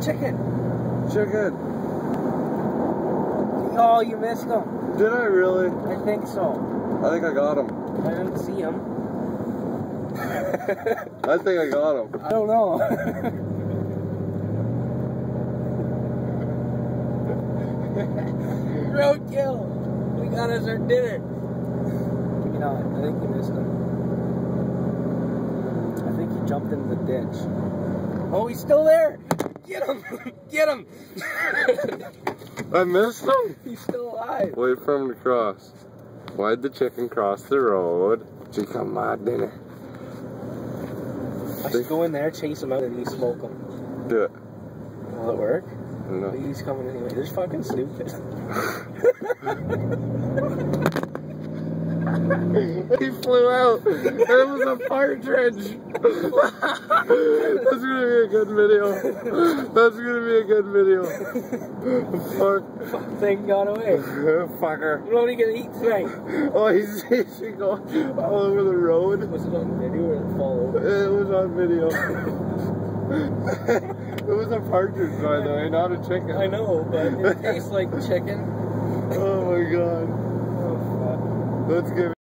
chicken. Chicken. Oh, you missed him. Did I really? I think so. I think I got him. I didn't see him. I think I got him. I don't know. Roadkill. We got us our dinner. You know, I think you missed him. I think he jumped in the ditch. Oh, he's still there. Get him. Get him. I missed him? He's still alive. Wait for him to cross. Why'd the chicken cross the road? To come my dinner. I should go in there, chase him out, and you smoke him. Do it. Will it work? No. He's coming anyway. There's fucking Snoop. He flew out. It was a partridge. That's gonna be a good video. That's gonna be a good video. Fuck. Thing got away. Fucker. What are you gonna eat tonight? Oh, he's going all over the road. Was it on video or did it fall over? It was on video. It was a partridge, by the way, not a chicken. I know, but it tastes like chicken. Oh my god. Let's give